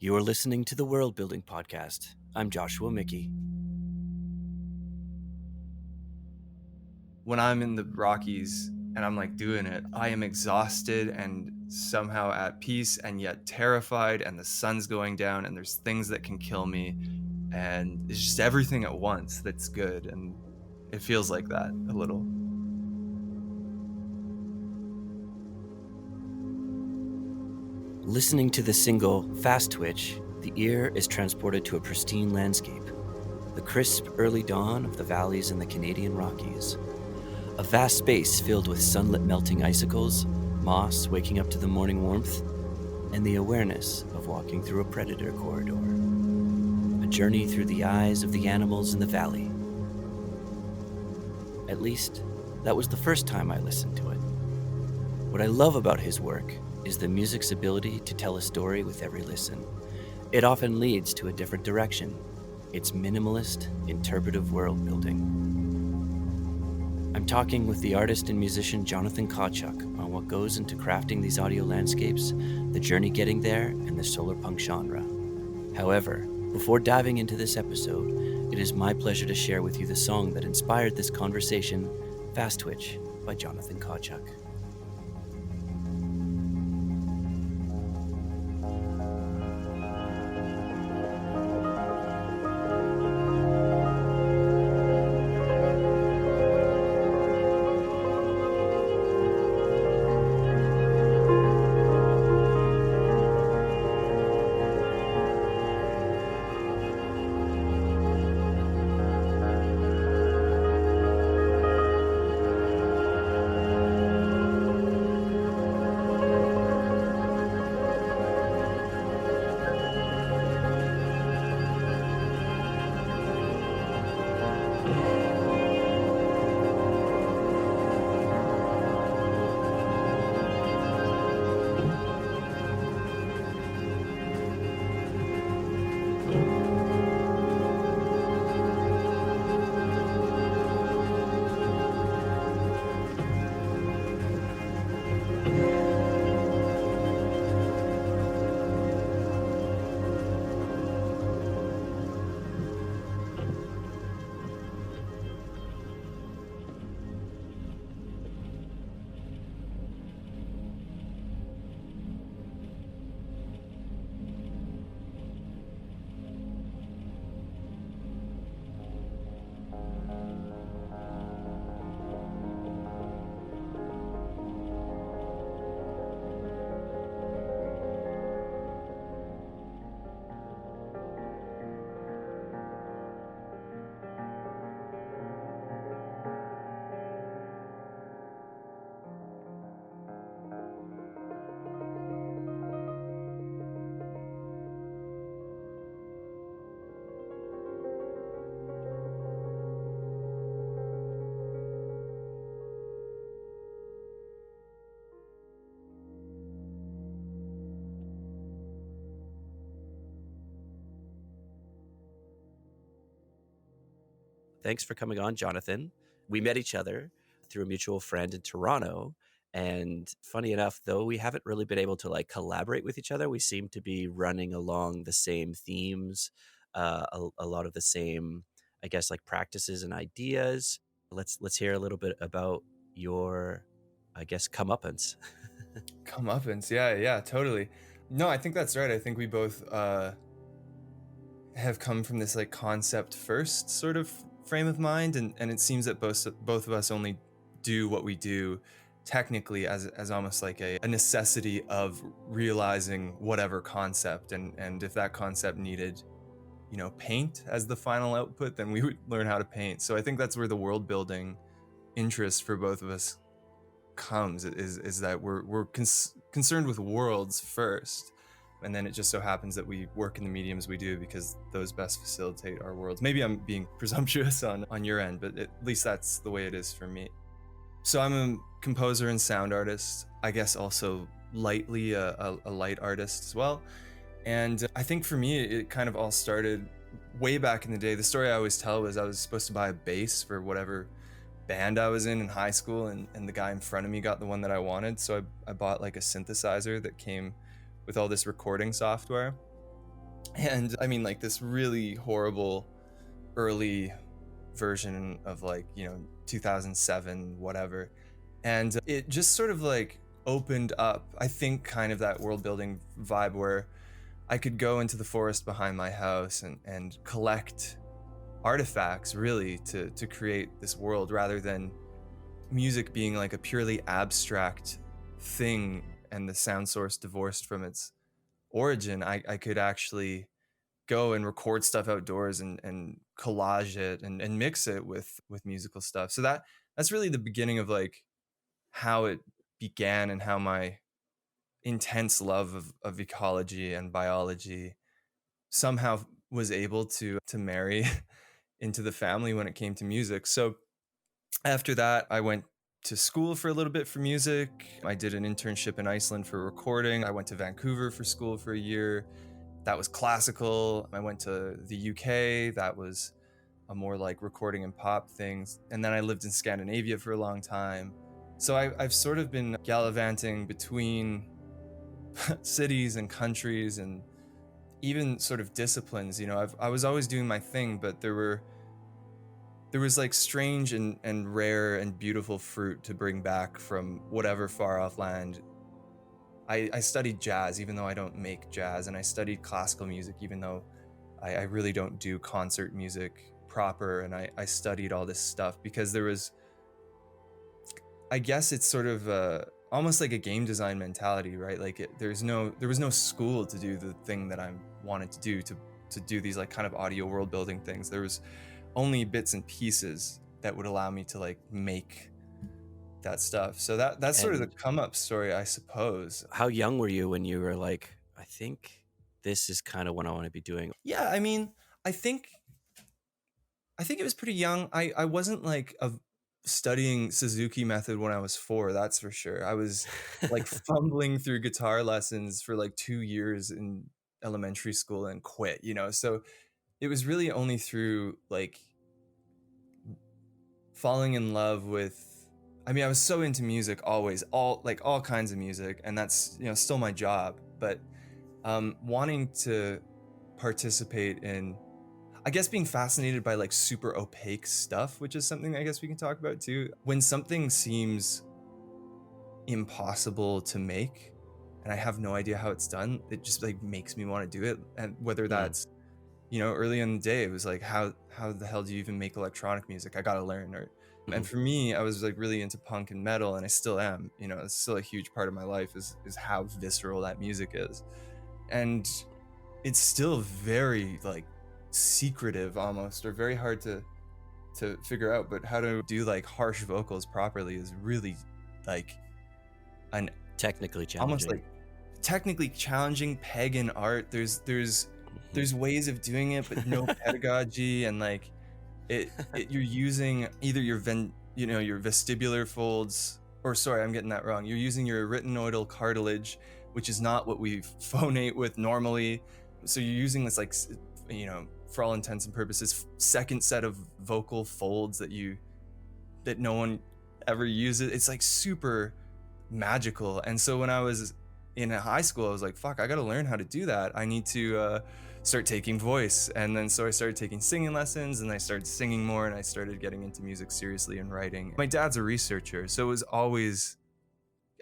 You are listening to the Worldbuilding Podcast. I'm Joshua Mickey. When I'm in the Rockies and I'm like doing it, I am exhausted and somehow at peace and yet terrified, and the sun's going down and there's things that can kill me, and it's just everything at once that's good, and it feels like that a little. Listening to the single Fast Twitch, the ear is transported to a pristine landscape, the crisp early dawn of the valleys in the Canadian Rockies. A vast space filled with sunlit melting icicles, moss waking up to the morning warmth, and the awareness of walking through a predator corridor. A journey through the eyes of the animals in the valley. At least, that was the first time I listened to it. What I love about his work is the music's ability to tell a story with every listen. It often leads to a different direction. It's minimalist, interpretive world building. I'm talking with the artist and musician Jonathan Kawchuk on what goes into crafting these audio landscapes, the journey getting there, and the solarpunk genre. However, before diving into this episode, it is my pleasure to share with you the song that inspired this conversation, Fast Twitch by Jonathan Kawchuk. Thanks for coming on, Jonathan. We met each other through a mutual friend in Toronto. And funny enough, though we haven't really been able to collaborate with each other, we seem to be running along the same themes, a lot of the same, I guess, practices and ideas. Let's hear a little bit about your, I guess, comeuppance. Comeuppance, yeah, totally. No, I think that's right. I think we both have come from this concept first sort of frame of mind, and it seems that both of us only do what we do technically as almost like a necessity of realizing whatever concept, and if that concept needed paint as the final output, then we would learn how to paint. So I think that's where the world building interest for both of us comes, is that we're concerned with worlds first, and then it just so happens that we work in the mediums we do because those best facilitate our worlds. Maybe I'm being presumptuous on your end, but at least that's the way it is for me. So I'm a composer and sound artist, I guess also lightly a light artist as well. And I think for me, it kind of all started way back in the day. The story I always tell was I was supposed to buy a bass for whatever band I was in high school, and the guy in front of me got the one that I wanted. So I bought like a synthesizer that came with all this recording software. And I mean, like, this really horrible early version of, like, 2007, whatever. And it just sort of like opened up, I think, kind of that world building vibe where I could go into the forest behind my house and collect artifacts, really, to create this world, rather than music being like a purely abstract thing and the sound source divorced from its origin. I could actually go and record stuff outdoors and collage it and mix it with musical stuff. So that's really the beginning of like how it began, and how my intense love of ecology and biology somehow was able to marry into the family when it came to music. So after that, I went to school for a little bit for music. I did an internship in Iceland for recording. I went to Vancouver for school for a year. That was classical. I went to the UK. That was a more like recording and pop things. And then I lived in Scandinavia for a long time. So I've sort of been gallivanting between cities and countries and even sort of disciplines. I was always doing my thing, but there was like strange and rare and beautiful fruit to bring back from whatever far off land. I studied jazz, even though I don't make jazz, and I studied classical music, even though I really don't do concert music proper. And I studied all this stuff because there was, I guess it's sort of almost like a game design mentality, right? Like there was no school to do the thing that I wanted to do these like kind of audio world building things. There was only bits and pieces that would allow me to like make that stuff. So that's sort of the And come up story, I suppose. how young were you when you were like, I think this is kind of what I want to be doing? Yeah, I mean, I think it was pretty young. I wasn't like studying Suzuki method when I was 4, that's for sure. I was like fumbling through guitar lessons for like 2 years in elementary school and quit. So it was really only through like falling in love with, I mean, I was so into music always, all kinds of music, and that's still my job. But wanting to participate in, I guess, being fascinated by like super opaque stuff, which is something I guess we can talk about too. When something seems impossible to make and I have no idea how it's done, it just like makes me want to do it. And whether Mm, that's, early in the day, it was like, how the hell do you even make electronic music? I gotta learn. And mhm. for me, I was like really into punk and metal, and I still am. It's still a huge part of my life is how visceral that music is. And it's still very like secretive almost, or very hard to figure out. But how to do like harsh vocals properly is really like an Technically almost challenging. like technically challenging pagan art. Mhm. There's ways of doing it, but no pedagogy. And like you're using either your vestibular folds, or sorry, I'm getting that wrong. You're using your arytenoidal cartilage, which is not what we phonate with normally. So you're using this like for all intents and purposes second set of vocal folds that no one ever uses. It's like super magical. And so when I was in high school, I was like, fuck, I gotta learn how to do that. I need to start taking voice. And then so I started taking singing lessons, and I started singing more, and I started getting into music seriously and writing. My dad's a researcher, so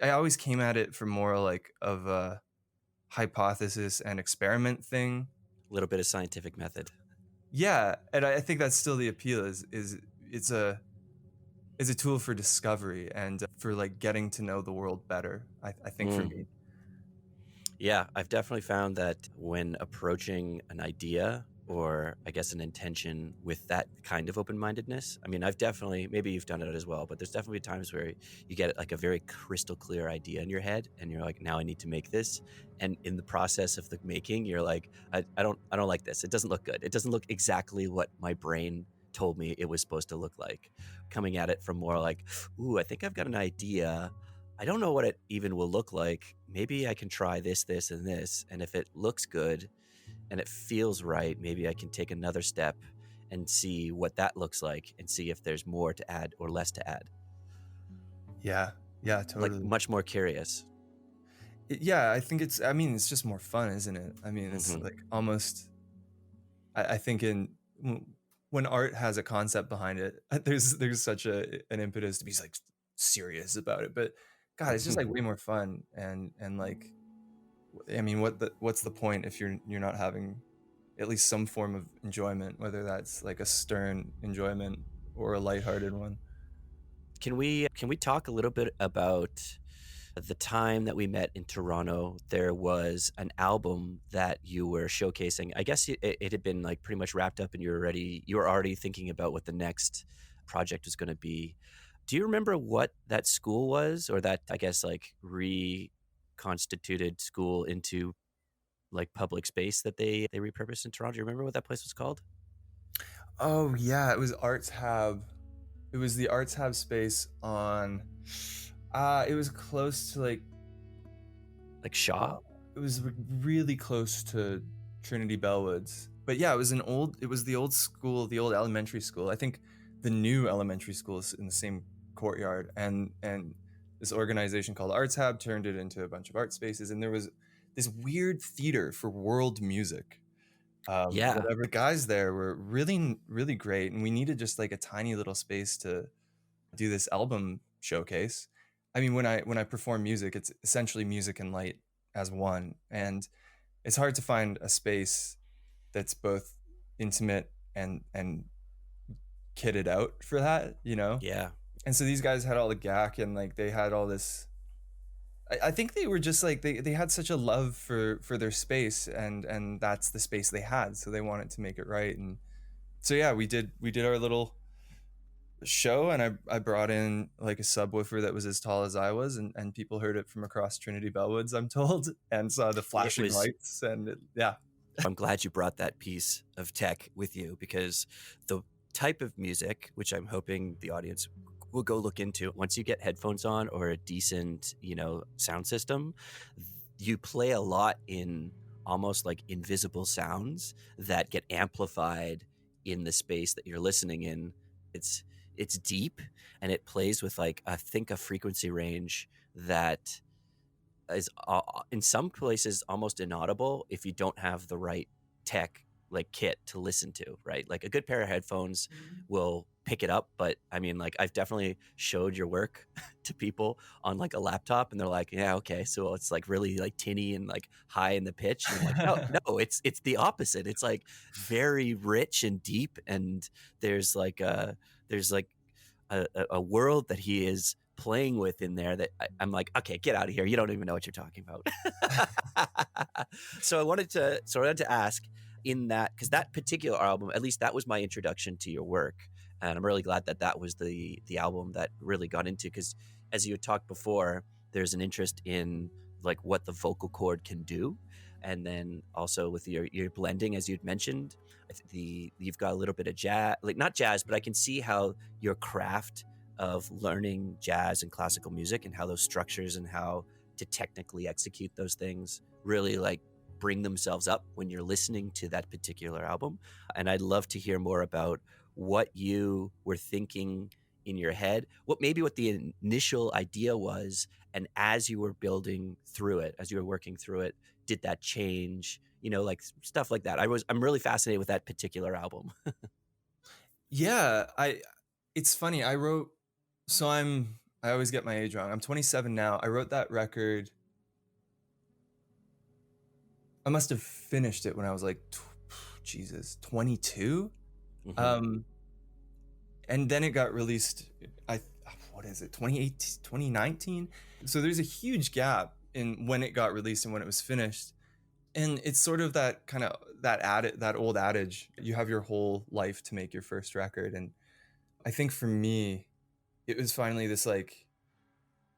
I always came at it from more like of a hypothesis and experiment thing. A little bit of scientific method. Yeah, and I think that's still the appeal, is it's a tool for discovery and for like getting to know the world better. I think for Mm. me. Yeah, I've definitely found that when approaching an idea, or I guess an intention, with that kind of open-mindedness, I mean, I've definitely, maybe you've done it as well, but there's definitely times where you get like a very crystal clear idea in your head and you're like, now I need to make this. And in the process of the making, you're like, I don't like this. It doesn't look good. It doesn't look exactly what my brain told me it was supposed to look like. Coming at it from more like, ooh, I think I've got an idea. I don't know what it even will look like. Maybe I can try this, this, and this. And if it looks good and it feels right, maybe I can take another step and see what that looks like and see if there's more to add or less to add. Yeah, yeah, Like totally. much more curious. Yeah, I think I mean, it's just more fun, isn't it? I mean, it's Hmm. like almost, I think when art has a concept behind it, there's such an impetus to be like serious about it. But God, it's just like way more fun. And like, I mean, what's the point if you're not having at least some form of enjoyment, whether that's like a stern enjoyment or a lighthearted one? Can we talk a little bit about the time that we met in Toronto? There was an album that you were showcasing. I guess it had been like pretty much wrapped up, and you were already thinking about what the next project was going to be. Do you remember what that school was, or that, I guess, like reconstituted school into like public space that they repurposed in Toronto? Do you remember what that place was called? Oh yeah, it was Arts Hab. It was the Arts Hab space on. It was close to like. Like Shaw? It was really close to Trinity Bellwoods. But yeah, it was the old school, the old elementary school. I think the new elementary school is in the same courtyard, and this organization called Arts Hab turned it into a bunch of art spaces, and there was this weird theater for world music. Yeah. Whatever, the guys there were really really great, and we needed just like a tiny little space to do this album showcase. I mean, when I perform music, it's essentially music and light as one, and it's hard to find a space that's both intimate and kitted out for that, you know. Yeah. And so these guys had all the gack, and like they had all this. I think they were just like they had such a love for their space, and that's the space they had, so they wanted to make it right. And so yeah, we did our little show, and I brought in like a subwoofer that was as tall as I was, and people heard it from across Trinity Bellwoods, I'm told, and saw the It flashing was lights, and yeah. I'm glad you brought that piece of tech with you, because the type of music, which I'm hoping the audience will go look into, once you get headphones on or a decent, sound system, you play a lot in almost like invisible sounds that get amplified in the space that you're listening in. It's deep, and it plays with, like, I think, a frequency range that is in some places almost inaudible if you don't have the right tech, like kit, to listen to, right? Like a good pair of headphones will pick it up, but I mean, like, I've definitely showed your work to people on like a laptop, and they're like, yeah, okay, so it's like really like tinny and like high in the pitch, and I'm like, no, no, it's the opposite. It's like very rich and deep, and there's like a world that he is playing with in there that I'm like, okay, get out of here. You don't even know what you're talking about. So I wanted to ask, in that, because that particular album, at least that was my introduction to your work. And I'm really glad that that was the album that really got into, because as you had talked before, there's an interest in like what the vocal cord can do. And then also with your blending, as you'd mentioned, you've got a little bit of jazz, like not jazz, but I can see how your craft of learning jazz and classical music and how those structures and how to technically execute those things really like bring themselves up when you're listening to that particular album. And I'd love to hear more about what you were thinking in your head, what the initial idea was, and as you were building through it, as you were working through it, did that change, like stuff like that. I'm really fascinated with that particular album. Yeah, it's funny. I always get my age wrong. I'm 27 now. I wrote that record. I must have finished it when I was like Jesus, 22. Hmm. Um and then it got released, I what is it? 2018, 2019. So there's a huge gap in when it got released and when it was finished. And it's sort of that kind of that old adage, you have your whole life to make your first record. And I think for me, it was finally this like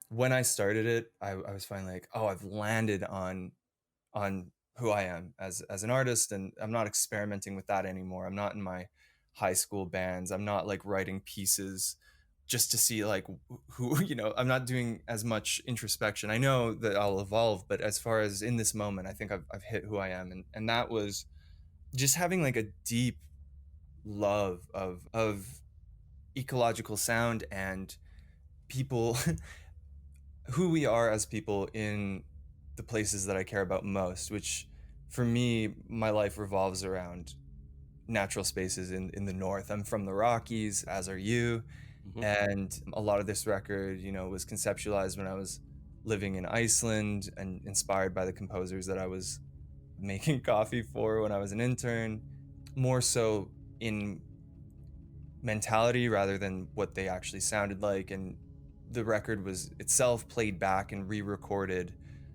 when I started it, I was finally like, oh, I've landed on who I am as an artist, and I'm not experimenting with that anymore. I'm not in my high school bands. I'm not like writing pieces just to see like who, I'm not doing as much introspection. I know that I'll evolve, but as far as in this moment, I think I've hit who I am, and that was just having like a deep love of ecological sound and people who we are as people in the places that I care about most, which for me, my life revolves around natural spaces in the north. I'm from the Rockies, as are you. Hmm. And a lot of this record, was conceptualized when I was living in Iceland and inspired by the composers that I was making coffee for when I was an intern, more so in mentality rather than what they actually sounded like. And the record was itself played back and re-recorded,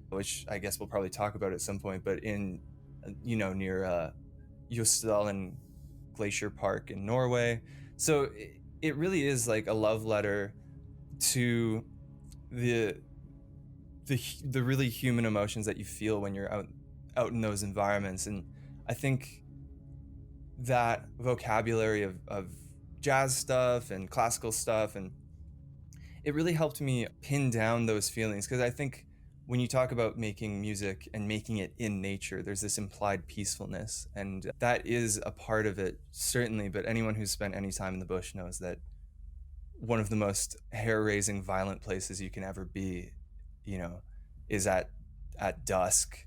which I guess we'll probably talk about at some point, but in near Jostedalen Glacier Park in Norway. So it really is like a love letter to the the really human emotions that you feel when you're out in those environments. And I think that vocabulary of jazz stuff and classical stuff, and it really helped me pin down those feelings, because I think when you talk about making music and making it in nature, there's this implied peacefulness, and that is a part of it, certainly. But anyone who's spent any time in the bush knows that one of the most hair-raising violent places you can ever be, you know is at dusk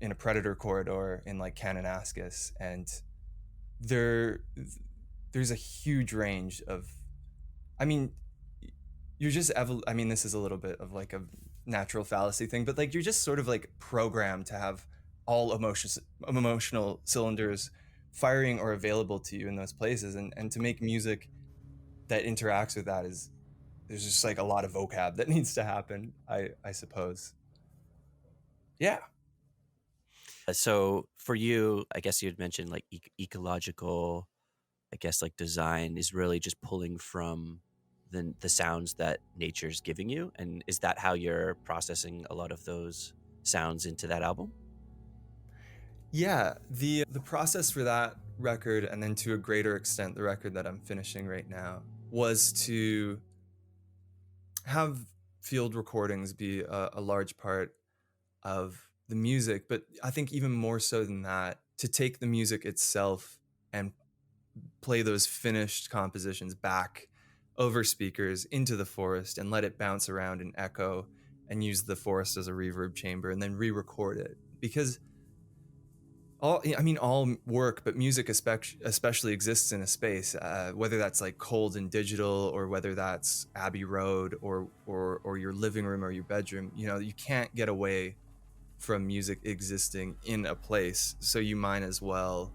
in a predator corridor in like Kananaskis. And there there's a huge range of, I mean, you're just I mean, this is a little bit of like a natural fallacy thing, but like you're just sort of like programmed to have all emotional cylinders firing or available to you in those places. And to make music that interacts with that, is there's just like a lot of vocab that needs to happen, I suppose. Yeah. So for you, I guess you had mentioned like ecological, I guess like design is really just pulling from the sounds that nature's giving you. And is that how you're processing a lot of those sounds into that album? Yeah, the process for that record, and then to a greater extent the record that I'm finishing right now, was to have field recordings be a large part of the music. But I think even more so than that, to take the music itself and play those finished compositions back over speakers into the forest and let it bounce around and echo, and use the forest as a reverb chamber, and then re-record it. Because all work, but music especially exists in a space, whether that's like cold and digital, or whether that's Abbey Road, or your living room or your bedroom. You can't get away from music existing in a place, so you might as well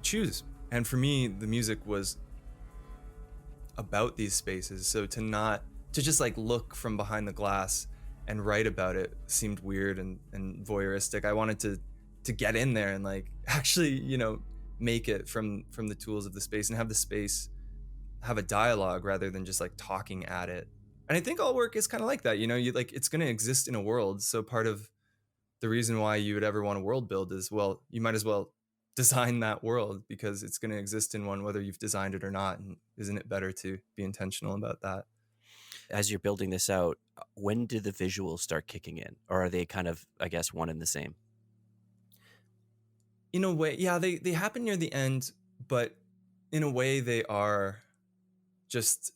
choose. And for me, the music was about these spaces, so to just like look from behind the glass and write about it seemed weird and voyeuristic. I wanted to get in there and like actually make it from the tools of the space, and have the space have a dialogue rather than just like talking at it. And I think all work is kind of like that. You like, it's going to exist in a world, so part of the reason why you would ever want to world build is, well, you might as well design that world, because it's going to exist in one whether you've designed it or not. And isn't it better to be intentional about that? As you're building this out, when do the visuals start kicking in? Or are they kind of, I guess, one and the same? In a way, yeah, they happen near the end, but in a way they are just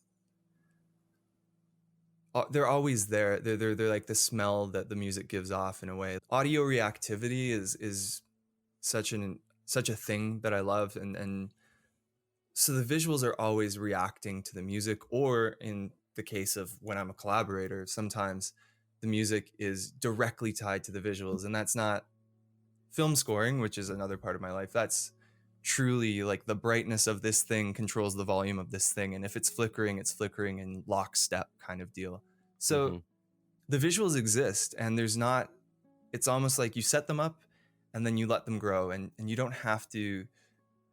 they're always there. They're like the smell that the music gives off. In a way, audio reactivity is such a thing that I love. And so the visuals are always reacting to the music, or in the case of when I'm a collaborator, sometimes the music is directly tied to the visuals. And that's not film scoring, which is another part of my life. That's truly like the brightness of this thing controls the volume of this thing, and if it's flickering, it's flickering in lockstep kind of deal. So Mm-hmm. the visuals exist, and there's not it's almost like you set them up and then you let them grow, and you don't have to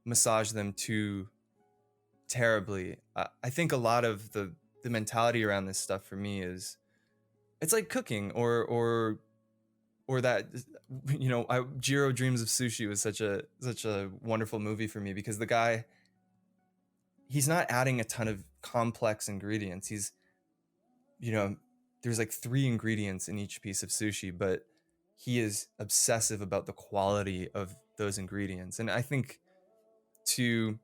massage them too terribly. I think a lot of the mentality around this stuff for me is, it's like cooking, or that Jiro Dreams of Sushi was such a wonderful movie for me, because the guy, he's not adding a ton of complex ingredients. He's there's like 3 ingredients in each piece of sushi, but he is obsessive about the quality of those ingredients. And I think, to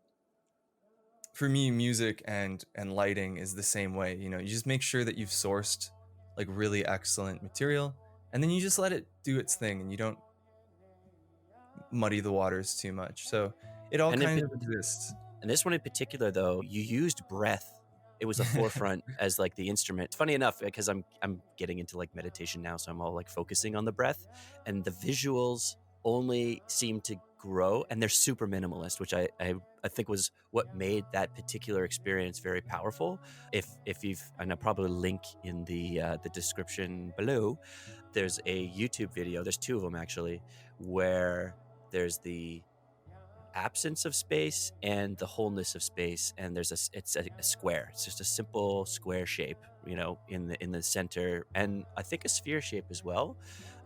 for me, music and lighting is the same way. You just make sure that you've sourced like really excellent material, and then you just let it do its thing, and you don't muddy the waters too much. So it all And kind of exists. And this one in particular, though, you used breath. It was a forefront as like the instrument. Funny enough, because I'm getting into like meditation now, so I'm all like focusing on the breath, and the visuals only seem to grow, and they're super minimalist, which I think was what made that particular experience very powerful. If you've, and I'll probably link in the description below, there's a YouTube video. There's two of them actually, where there's the absence of space and the wholeness of space, and there's it's a square. It's just a simple square shape, in the center, and I think a sphere shape as well,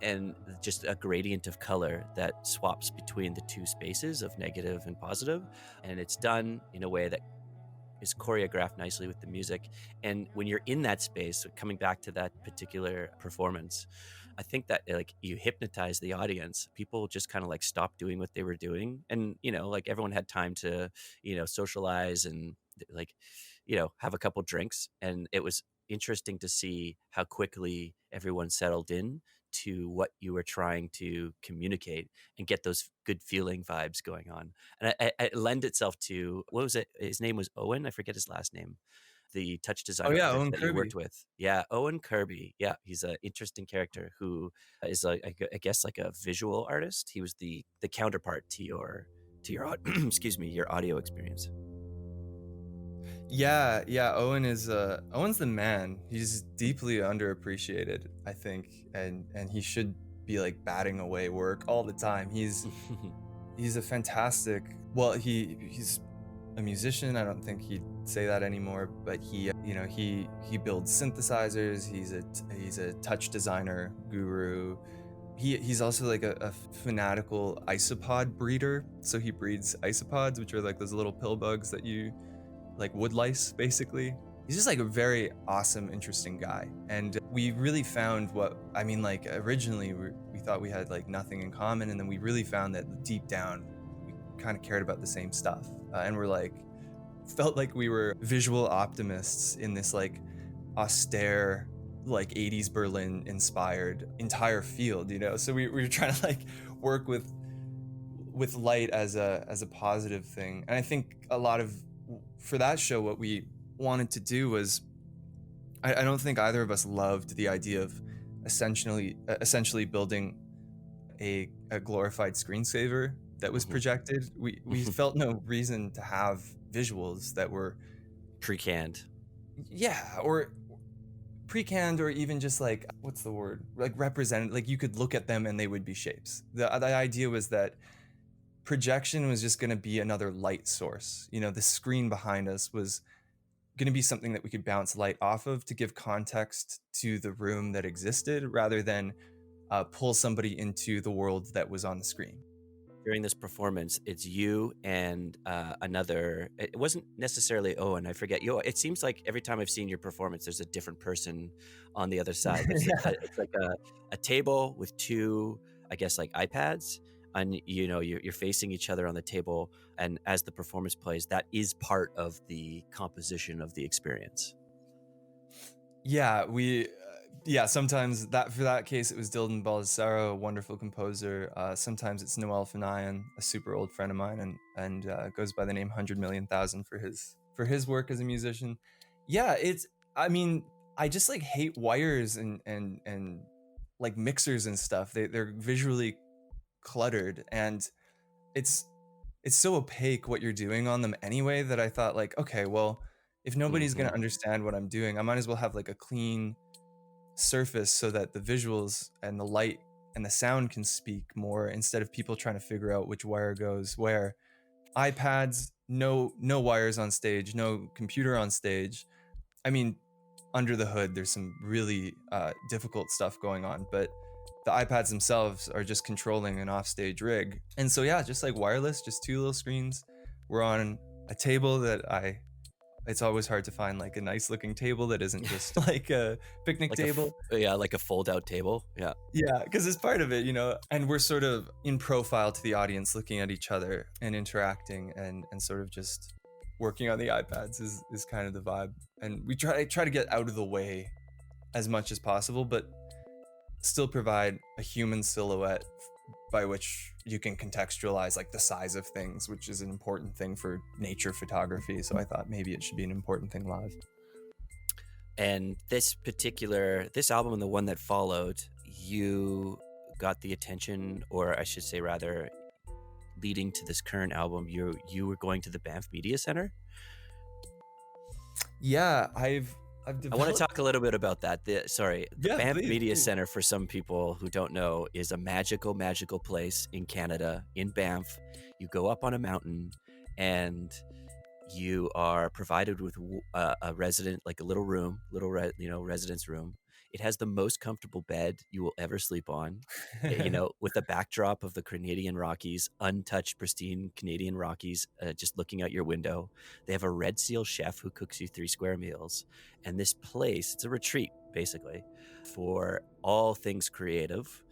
and just a gradient of color that swaps between the two spaces of negative and positive, and it's done in a way that is choreographed nicely with the music. And when you're in that space, coming back to that particular performance, I think that like you hypnotize the audience. People just kind of like stopped doing what they were doing, and like everyone had time to socialize and like have a couple drinks, and it was interesting to see how quickly everyone settled in to what you were trying to communicate and get those good feeling vibes going on. And it lend itself to, what was it? His name was Owen. I forget his last name. The touch Oh designer yeah, artist Owen that you Kirby. worked with. Yeah, Owen Kirby. Yeah, he's an interesting character who is I guess like a visual artist. He was the counterpart to your excuse me, your audio experience. Yeah, Owen's the man. He's deeply underappreciated, I think, and he should be like batting away work all the time. He's a fantastic, well, he's a musician. I don't think he'd say that anymore, but he builds synthesizers. He's a touch designer guru. He's also like a fanatical isopod breeder. So he breeds isopods, which are like those little pill bugs that you like, wood lice basically. He's just like a very awesome, interesting guy. And we really found like originally we thought we had like nothing in common, and then we really found that deep down we kind of cared about the same stuff, and we're like felt like we were visual optimists in this like austere, like 80s Berlin inspired entire field, so we were trying to like work with light as a positive thing. And I think for that show, what we wanted to do was, I don't think either of us loved the idea of essentially building a glorified screensaver that was projected. We felt no reason to have visuals that were pre-canned. Yeah, or pre-canned, or even just like, what's the word? Like represented, like you could look at them and they would be shapes. The idea was that projection was just going to be another light source. The screen behind us was going to be something that we could bounce light off of to give context to the room that existed, rather than pull somebody into the world that was on the screen. During this performance, it's you and another. It wasn't necessarily Owen. I forget. It seems like every time I've seen your performance, there's a different person on the other side. It's like a table with two, I guess, like iPads, and you're facing each other on the table, and as the performance plays, that is part of the composition of the experience. Yeah, sometimes for that case it was Dildan Baldessaro, a wonderful composer. Sometimes it's Noel Fanayan, a super old friend of mine, and goes by the name 100 Million Thousand for his work as a musician. Yeah, I just like hate wires and like mixers and stuff. They're visually cluttered, and it's so opaque what you're doing on them anyway, that I thought like, okay, well, if nobody's gonna understand what I'm doing, I might as well have like a clean surface so that the visuals and the light and the sound can speak more, instead of people trying to figure out which wire goes where. iPads, no wires on stage, no computer on stage. I mean, under the hood there's some really difficult stuff going on, but the iPads themselves are just controlling an offstage rig. And so yeah, just like wireless, just two little screens. We're on a table it's always hard to find like a nice looking table that isn't just like a picnic table. Like a fold out table. Yeah, because it's part of it, and we're sort of in profile to the audience, looking at each other and interacting, and sort of just working on the iPads is kind of the vibe. And we try to get out of the way as much as possible, but still provide a human silhouette by which you can contextualize like the size of things, which is an important thing for nature photography. So I thought maybe it should be an important thing live. And this album and the one that followed, you got the attention, or I should say rather, leading to this current album, you were going to the Banff Media Center. Yeah, I've developed... I want to talk a little bit about that. The Banff Media please. Center, for some people who don't know, is a magical place in Canada, in Banff. You go up on a mountain and you are provided with a resident, like a little room, residence room. It has the most comfortable bed you will ever sleep on, with the backdrop of the Canadian Rockies, untouched, pristine Canadian Rockies, just looking out your window. They have a Red Seal chef who cooks you 3 square meals. And this place, it's a retreat, basically, for all things creative.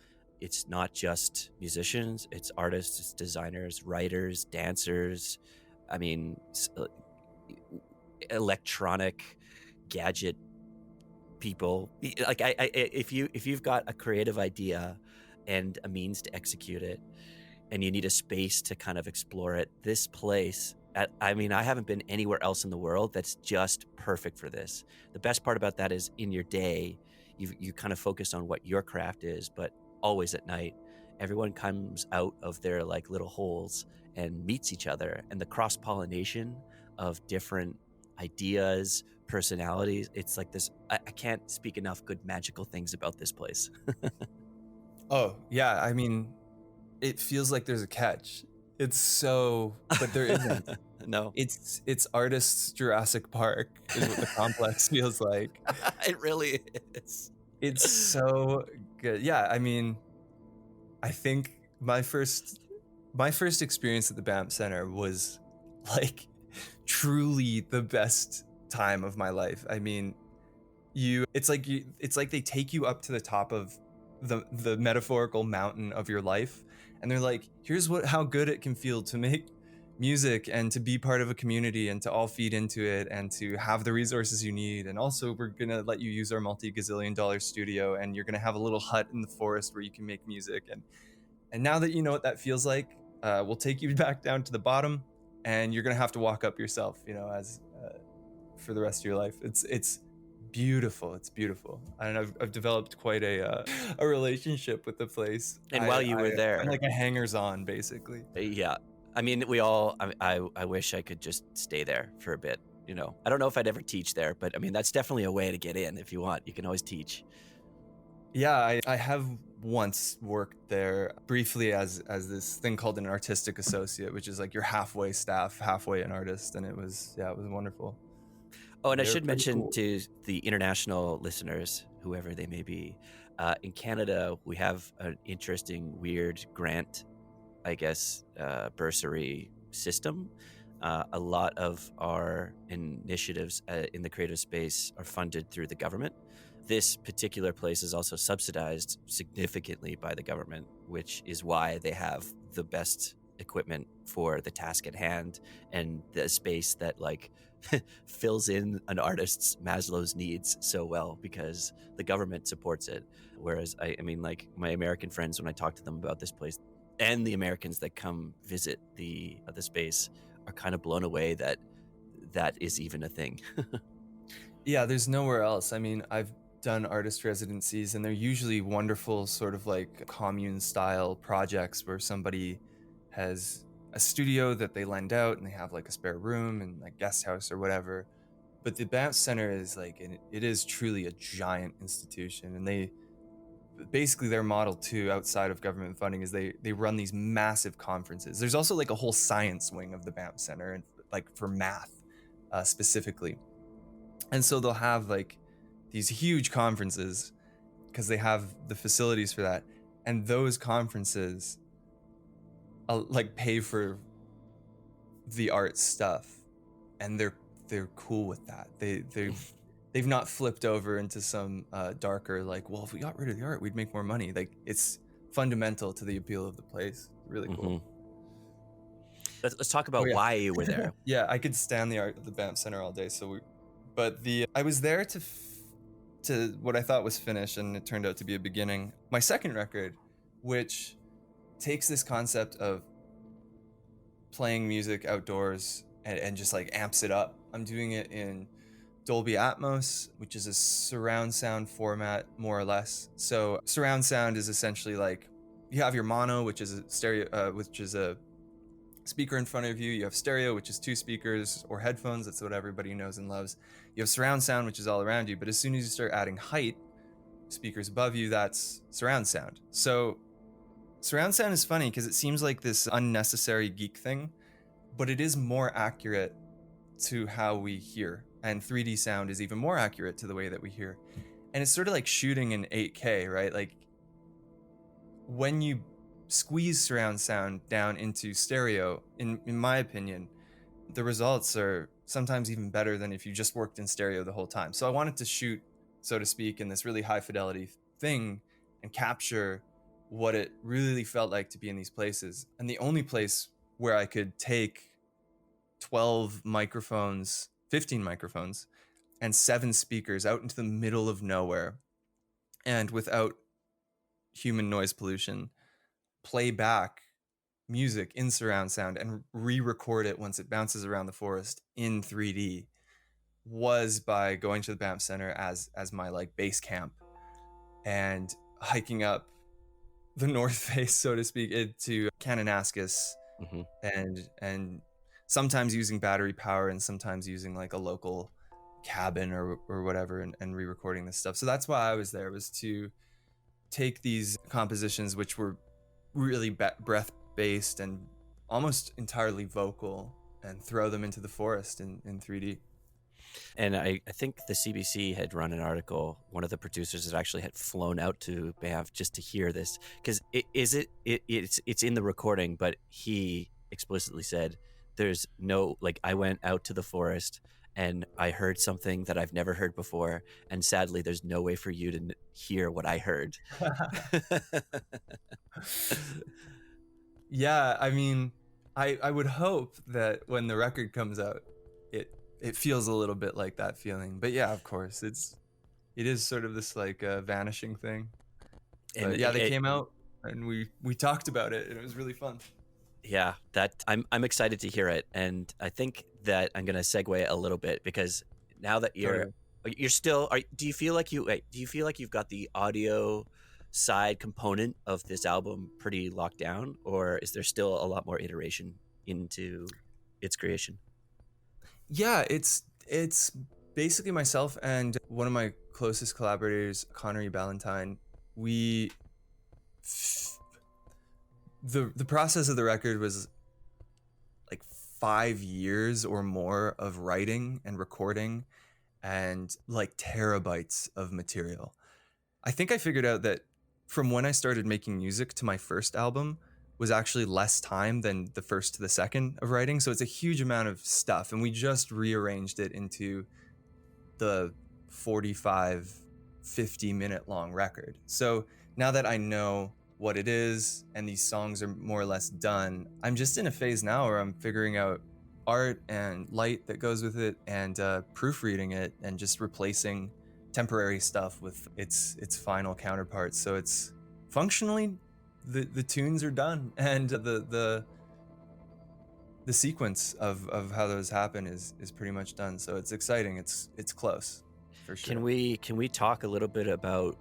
It's not just musicians, it's artists, it's designers, writers, dancers. I mean, electronic gadget people. Like if you've got a creative idea and a means to execute it, and you need a space to kind of explore it, this place, I haven't been anywhere else in the world that's just perfect for this. The best part about that is in your day, you kind of focus on what your craft is, but always at night, everyone comes out of their like little holes and meets each other, and the cross-pollination of different ideas, personalities, it's like this. I can't speak enough good magical things about this place. Oh yeah, I mean, it feels like there's a catch. It's so, but there isn't. No, it's artists Jurassic Park is what the complex feels like. It really is. It's so good. Yeah, I mean, I think my first experience at the Banff Center was like truly the best time of my life. I mean, it's like they take you up to the top of the metaphorical mountain of your life, and they're like, here's how good it can feel to make music and to be part of a community and to all feed into it and to have the resources you need. And also, we're gonna let you use our multi-gazillion-dollar studio, and you're gonna have a little hut in the forest where you can make music. And now that you know what that feels like, we'll take you back down to the bottom, and you're gonna have to walk up yourself, as for the rest of your life. It's beautiful. It's beautiful. And I've developed quite a relationship with the place. And while you were there, I'm like a hangers-on, basically. Yeah, I mean, I wish I could just stay there for a bit. I don't know if I'd ever teach there, but I mean, that's definitely a way to get in. If you want, you can always teach. Yeah, I have once worked there briefly as this thing called an artistic associate, which is like your halfway staff, halfway an artist, and it was wonderful. Oh, and I should mention to the international listeners, whoever they may be, in Canada, we have an interesting, weird grant, I guess, bursary system. A lot of our initiatives in the creative space are funded through the government. This particular place is also subsidized significantly by the government, which is why they have the best equipment for the task at hand and the space that like fills in an artist's Maslow's needs so well, because the government supports it. Whereas I mean, like my American friends, when I talk to them about this place, and the Americans that come visit the space, are kind of blown away that is even a thing. Yeah, there's nowhere else. I mean, I've done artist residencies, and they're usually wonderful sort of like commune style projects where somebody has a studio that they lend out and they have like a spare room and like guest house or whatever. But the Banff Center is like, it is truly a giant institution, and they basically, their model too, outside of government funding, is they run these massive conferences. There's also like a whole science wing of the Banff Center, and like for math specifically. And so they'll have like these huge conferences because they have the facilities for that, and those conferences like pay for the art stuff, and they're cool with that. They've not flipped over into some darker, like, well, if we got rid of the art, we'd make more money. Like, it's fundamental to the appeal of the place. Really cool. Let's talk about why you were there. Yeah, I could stand the art of the Banff Center all day. I was there to what I thought was finish, and it turned out to be a beginning. My second record, which takes this concept of playing music outdoors and just like amps it up. I'm doing it in Dolby Atmos, which is a surround sound format, more or less. So surround sound is essentially like you have your mono, which is a stereo, which is a speaker in front of you. You have stereo, which is 2 speakers or headphones. That's what everybody knows and loves. You have surround sound, which is all around you. But as soon as you start adding height, speakers above you, that's surround sound. So surround sound is funny because it seems like this unnecessary geek thing, but it is more accurate to how we hear. And 3D sound is even more accurate to the way that we hear. And it's sort of like shooting in 8K, right? Like when you squeeze surround sound down into stereo, in my opinion, the results are sometimes even better than if you just worked in stereo the whole time. So I wanted to shoot, so to speak, in this really high fidelity thing and capture what it really felt like to be in these places. And the only place where I could take 12 microphones, 15 microphones, and 7 speakers out into the middle of nowhere, and without human noise pollution, play back music in surround sound and re-record it once it bounces around the forest in 3D, was by going to the Banff Center as my like base camp and hiking up the north face, so to speak, to Kananaskis, and sometimes using battery power and sometimes using like a local cabin or whatever, and re-recording this stuff. So that's why I was there, was to take these compositions which were really breath based and almost entirely vocal and throw them into the forest in 3D. And I think the CBC had run an article. One of the producers that actually had flown out to Banff just to hear this, because it's in the recording, but he explicitly said there's no, like, I went out to the forest and I heard something that I've never heard before, and sadly there's no way for you to hear what I heard. Yeah, I mean, I would hope that when the record comes out, it feels a little bit like that feeling. But yeah, of course, it is sort of this like vanishing thing. And but yeah, they came out and we talked about it, and it was really fun. Yeah, that I'm excited to hear it, and I think that I'm gonna segue a little bit, because now that you're still, do you feel like you've got the audio side component of this album pretty locked down, or is there still a lot more iteration into its creation? Yeah, it's basically myself and one of my closest collaborators, Connery Ballantyne. The process of the record was like 5 years or more of writing and recording and like terabytes of material. I think I figured out that from when I started making music to my first album was actually less time than the first to the second of writing. So it's a huge amount of stuff. And we just rearranged it into the 45, 50-minute long record. So now that I know what it is and these songs are more or less done, I'm just in a phase now where I'm figuring out art and light that goes with it, and proofreading it and just replacing temporary stuff with its final counterparts. So it's functionally the tunes are done, and the sequence of how those happen is pretty much done. So it's exciting. It's close for sure. Can we talk a little bit about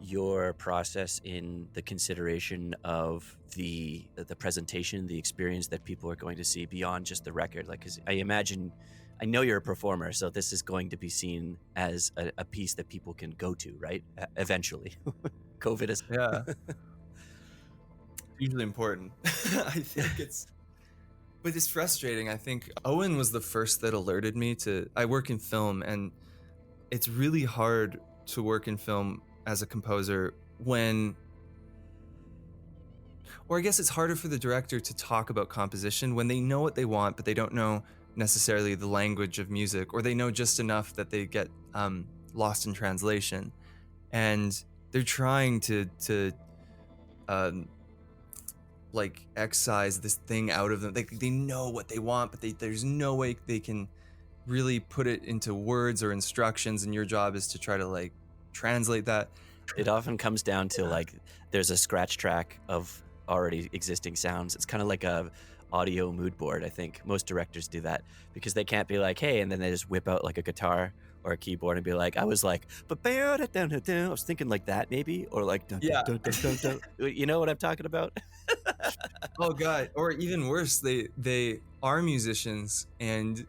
your process in the consideration of the presentation, the experience that people are going to see beyond just the record? Like, 'cause I know you're a performer, so this is going to be seen as a piece that people can go to, right? Eventually. COVID is... Yeah. Hugely important. I think but it's frustrating. I think Owen was the first that alerted me to, I work in film, and it's really hard to work in film as a composer or I guess it's harder for the director to talk about composition when they know what they want, but they don't know necessarily the language of music, or they know just enough that they get lost in translation, and they're trying to like excise this thing out of them. They know what they want, but there's no way they can really put it into words or instructions, and your job is to try to like translate that. It often comes down to like there's a scratch track of already existing sounds. It's kind of like a audio mood board. I think most directors do that because they can't be like, hey, and then they just whip out like a guitar or a keyboard and be like, I was like, I was thinking like that maybe, or like dun dun Yeah. dun dun dun dun. You know what I'm talking about? Oh god, or even worse, they are musicians and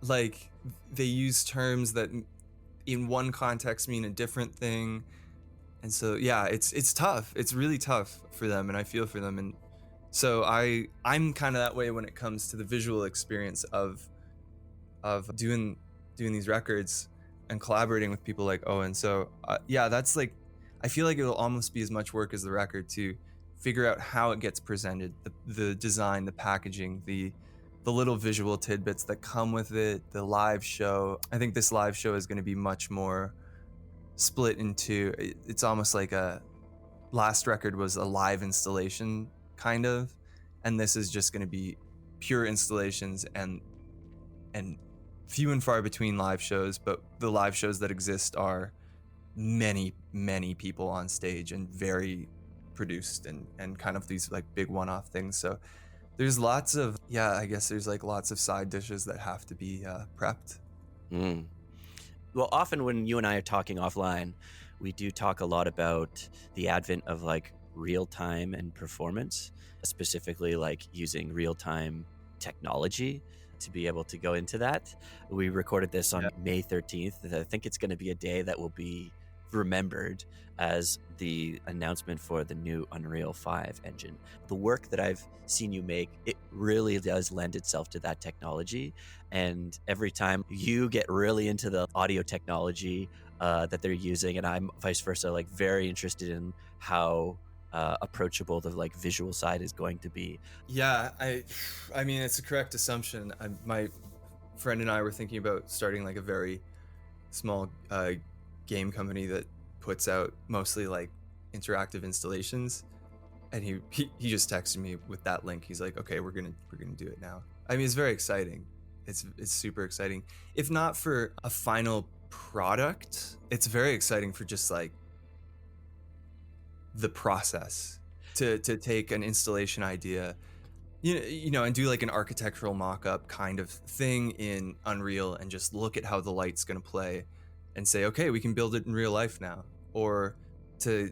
like they use terms that in one context mean a different thing. And so yeah, it's tough. It's really tough for them and I feel for them. And so I'm kind of that way when it comes to the visual experience of doing these records and collaborating with people like Owen. So yeah, that's like I feel like it'll almost be as much work as the record to figure out how it gets presented, the design, the packaging, the little visual tidbits that come with it, the live show. I think this live show is going to be much more split into it's almost like a last record was a live installation kind of, and this is just going to be pure installations and few and far between live shows, but the live shows that exist are many people on stage and very produced and kind of these like big one-off things. So there's lots of I guess there's like lots of side dishes that have to be prepped. Mm. Well, often when you and I are talking offline, we do talk a lot about the advent of like real time and performance, specifically like using real time technology to be able to go into that. We recorded this on Yeah. May 13th. I think it's going to be a day that will be remembered as the announcement for the new Unreal 5 engine. The work that I've seen you make, it really does lend itself to that technology. And every time you get really into the audio technology that they're using, and I'm vice versa, like very interested in how approachable the like visual side is going to be. Yeah, I mean it's a correct assumption. My friend and I were thinking about starting like a very small game company that puts out mostly like interactive installations, and he just texted me with that link. He's like, okay, we're gonna do it now. I mean, it's very exciting. It's super exciting. If not for a final product, it's very exciting for just like the process to take an installation idea, you know, and do like an architectural mock-up kind of thing in Unreal and just look at how the light's going to play and say, okay, we can build it in real life now. Or to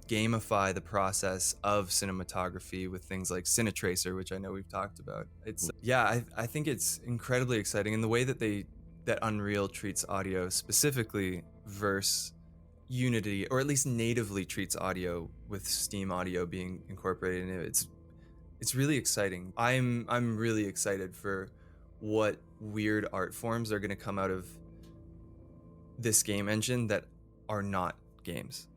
gamify the process of cinematography with things like Cinetracer, which I know we've talked about. It's I think it's incredibly exciting, and the way that that Unreal treats audio specifically versus Unity, or at least natively treats audio with Steam Audio being incorporated in it, it's really exciting. I'm really excited for what weird art forms are going to come out of this game engine that are not games.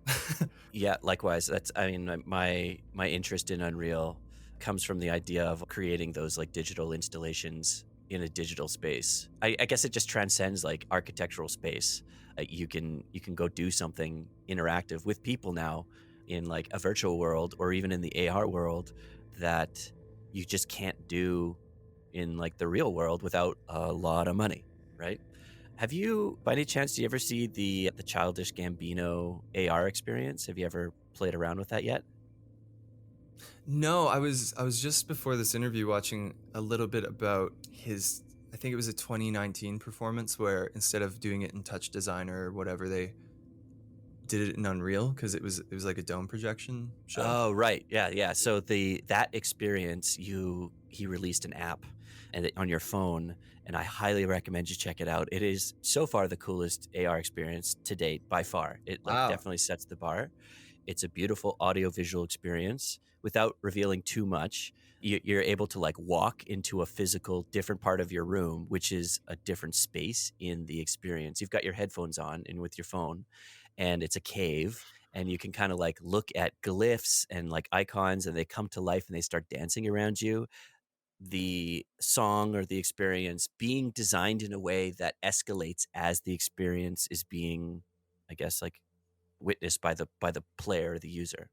Yeah, likewise. That's, I mean, my interest in Unreal comes from the idea of creating those like digital installations in a digital space. I guess it just transcends like architectural space. You can go do something interactive with people now in like a virtual world or even in the AR world that you just can't do in like the real world without a lot of money, right? Have you, by any chance, do you ever see the Childish Gambino AR experience? Have you ever played around with that yet? No, I was just before this interview watching a little bit about his, I think it was a 2019 performance where instead of doing it in Touch Designer or whatever, they did it in Unreal because it was like a dome projection show. Oh, right. Yeah, yeah. So that experience, he released an app and on your phone, and I highly recommend you check it out. It is so far the coolest AR experience to date by far. It like Wow. definitely sets the bar. It's a beautiful audio visual experience without revealing too much. You're able to like walk into a physical different part of your room, which is a different space in the experience. You've got your headphones on and with your phone, and it's a cave, and you can kind of like look at glyphs and like icons, and they come to life and they start dancing around you. The song or the experience being designed in a way that escalates as the experience is being, I guess, like witnessed by the player or the user.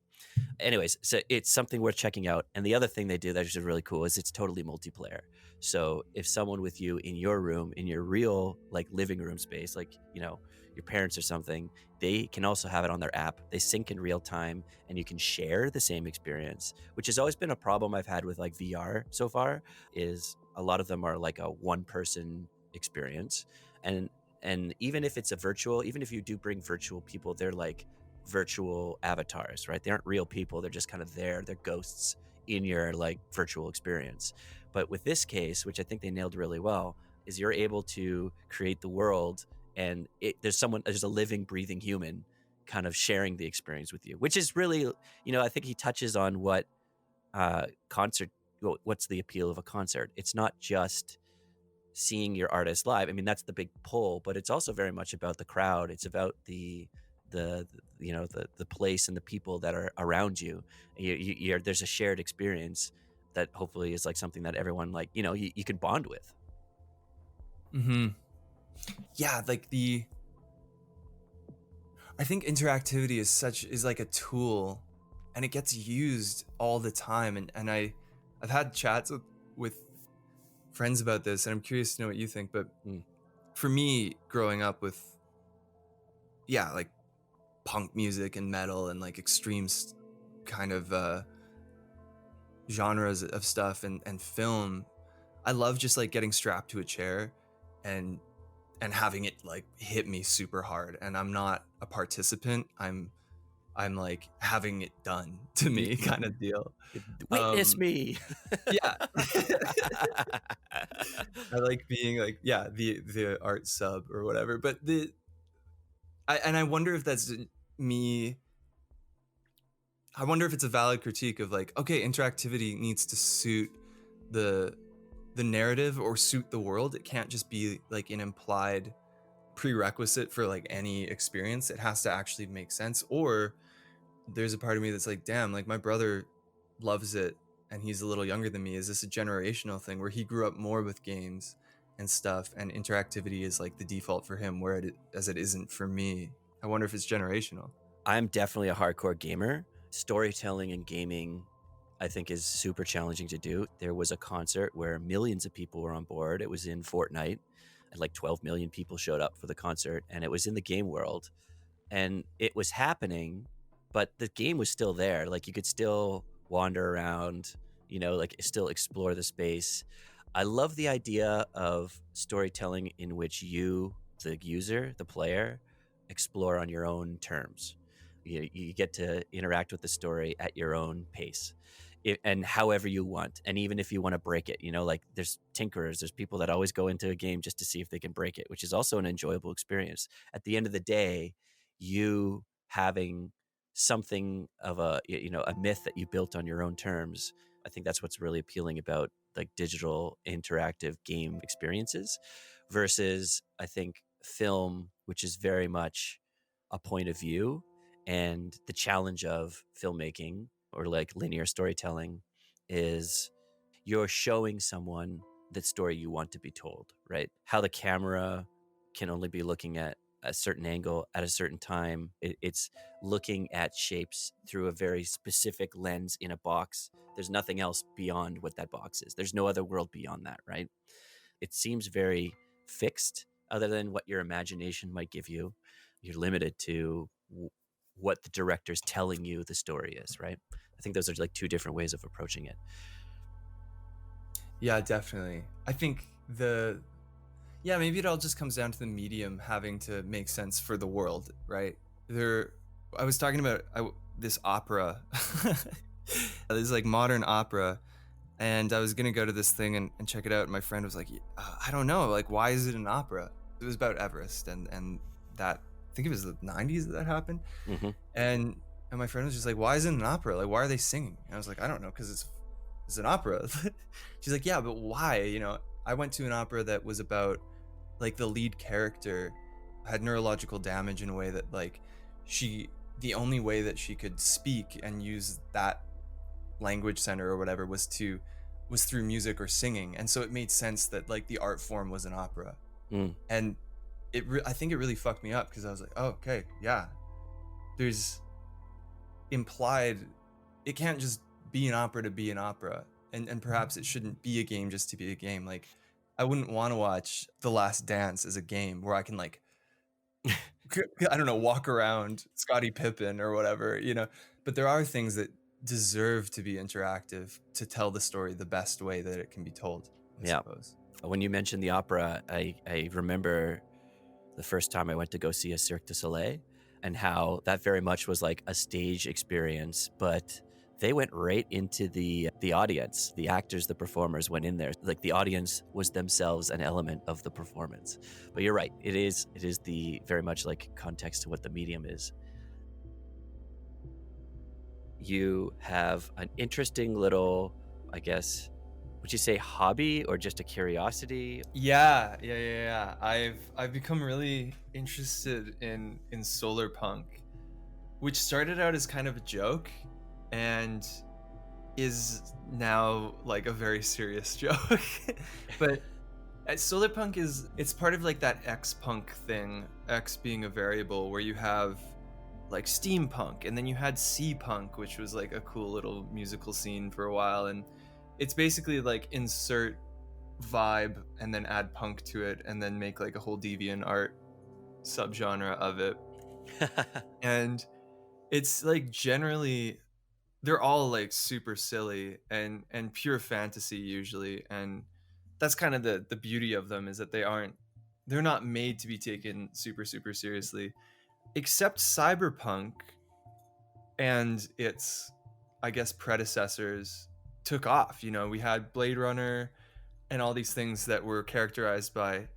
Anyways, so it's something worth checking out. And the other thing they do that is really cool is it's totally multiplayer. So if someone with you in your room, in your real like living room space, like, you know, your parents or something, they can also have it on their app. They sync in real time and you can share the same experience, which has always been a problem I've had with like VR so far, is a lot of them are like a one person experience. And even if it's a virtual, even if you do bring virtual people, they're like virtual avatars, right? They aren't real people. They're just kind of there. They're ghosts in your like virtual experience. But with this case, which I think they nailed really well, is you're able to create the world and there's a living, breathing human kind of sharing the experience with you, which is really, you know, I think he touches on what what's the appeal of a concert. It's not just seeing your artist live. I mean, that's the big pull, but it's also very much about the crowd. It's about the you know, the place and the people that are around you. There's a shared experience that hopefully is like something that everyone, like, you know, you can bond with. Mm-hmm. Yeah, like I think interactivity is like a tool, and it gets used all the time. And I've had chats with friends about this, and I'm curious to know what you think. But for me, growing up with like punk music and metal and like extreme kind of genres of stuff and film, I love just like getting strapped to a chair and having it like hit me super hard, and I'm not a participant. I'm like having it done to me kind of deal. Witness me. Yeah. I like being like, yeah, the art sub or whatever. But I wonder if that's me. I wonder if it's a valid critique of like, okay, interactivity needs to suit the narrative or suit the world. It can't just be like an implied prerequisite for like any experience. It has to actually make sense. Or there's a part of me that's like, damn, like my brother loves it and he's a little younger than me. Is this a generational thing where he grew up more with games and stuff, and interactivity is like the default for him, as it isn't for me? I wonder if it's generational. I'm definitely a hardcore gamer. Storytelling and gaming, I think, is super challenging to do. There was a concert where millions of people were on board. It was in Fortnite, and like 12 million people showed up for the concert, and it was in the game world. And it was happening, but the game was still there. Like you could still wander around, you know, like still explore the space. I love the idea of storytelling in which you, the user, the player, explore on your own terms. You get to interact with the story at your own pace, and however you want. And even if you want to break it, you know, like there's tinkerers, there's people that always go into a game just to see if they can break it, which is also an enjoyable experience. At the end of the day, you having something of a, you know, a myth that you built on your own terms, I think that's what's really appealing about like digital interactive game experiences versus, I think, film, which is very much a point of view. And the challenge of filmmaking or like linear storytelling is you're showing someone the story you want to be told, right? How the camera can only be looking at a certain angle at a certain time. It's looking at shapes through a very specific lens in a box. There's nothing else beyond what that box is. There's no other world beyond that, right? It seems very fixed, other than what your imagination might give you. You're limited to what the director's telling you the story is, right? I think those are like two different ways of approaching it. Yeah, definitely. I think maybe it all just comes down to the medium having to make sense for the world, right? I was talking about this opera, this like modern opera, and I was gonna go to this thing and check it out. And my friend was like, I don't know, like, why is it an opera? It was about Everest and that, I think it was the 90s that happened. Mm-hmm. And my friend was just like, why is it an opera? Like, why are they singing? And I was like, I don't know, because it's an opera. She's like, yeah, but why? You know, I went to an opera that was about like the lead character had neurological damage in a way that like the only way that she could speak and use that language center or whatever was through music or singing. And so it made sense that like the art form was an opera. And I think it really fucked me up, because I was like, oh, okay, yeah, there's implied it can't just be an opera to be an opera, and perhaps it shouldn't be a game just to be a game. Like, I wouldn't want to watch The Last Dance as a game where I can like I don't know, walk around Scottie Pippen or whatever, you know. But there are things that deserve to be interactive to tell the story the best way that it can be told, I Yeah. suppose. When you mentioned the opera, I remember the first time I went to go see a Cirque du Soleil, and how that very much was like a stage experience, but they went right into the audience. The actors, the performers went in there. Like the audience was themselves an element of the performance. But you're right. It is the very much like context to what the medium is. You have an interesting little, I guess, would you say hobby or just a curiosity? Yeah. I've become really interested in Solarpunk, which started out as kind of a joke and is now like a very serious joke. But Solarpunk it's part of like that X-punk thing, X being a variable, where you have like steampunk, and then you had C-punk, which was like a cool little musical scene for a while, and it's basically like insert vibe and then add punk to it and then make like a whole deviant art subgenre of it. And it's like generally they're all like super silly and pure fantasy usually, and that's kind of the beauty of them, is that they're not made to be taken super seriously, except cyberpunk and its, I guess, predecessors took off. You know, we had Blade Runner and all these things that were characterized by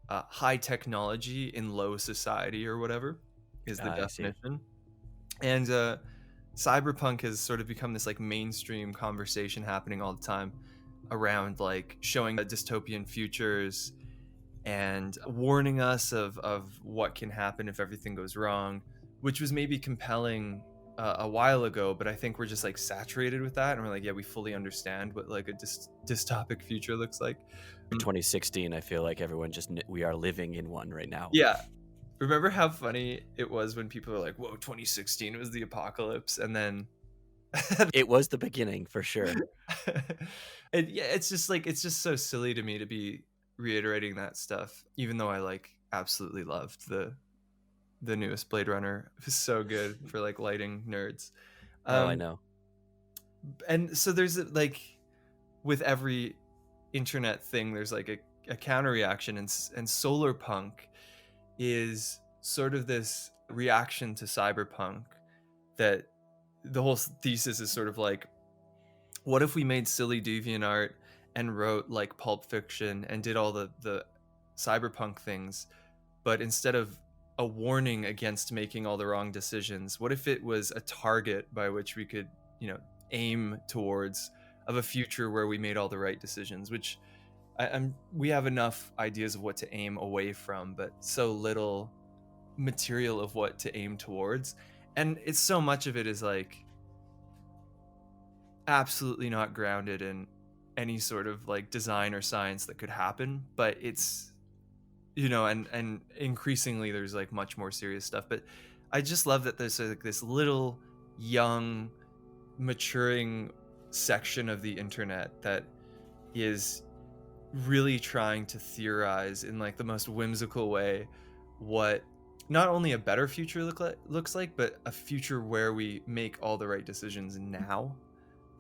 high technology in low society, or whatever is the I see. definition. And cyberpunk has sort of become this like mainstream conversation happening all the time around like showing dystopian futures and warning us of what can happen if everything goes wrong, which was maybe compelling a while ago, but I think we're just like saturated with that, and we're like, yeah, we fully understand what like a dystopic future looks like. 2016, I feel like everyone we are living in one right now. Yeah. Remember how funny it was when people were like, whoa, 2016 was the apocalypse, and then It was the beginning for sure. and yeah, it's just so silly to me to be reiterating that stuff, even though I like absolutely loved the newest Blade Runner. It was so good for like lighting nerds. Oh, I know. And so there's like, with every internet thing, there's like a counter reaction, and Solarpunk is sort of this reaction to cyberpunk, that the whole thesis is sort of like, what if we made silly deviant art and wrote like Pulp Fiction and did all the cyberpunk things, but instead of a warning against making all the wrong decisions, what if it was a target by which we could, you know, aim towards, of a future where we made all the right decisions, which we have enough ideas of what to aim away from, but so little material of what to aim towards. And it's so much of it is like absolutely not grounded in any sort of like design or science that could happen, but it's, you know, and increasingly there's like much more serious stuff. But I just love that there's like this little young maturing section of the internet that is really trying to theorize in like the most whimsical way what not only a better future looks like, but a future where we make all the right decisions now.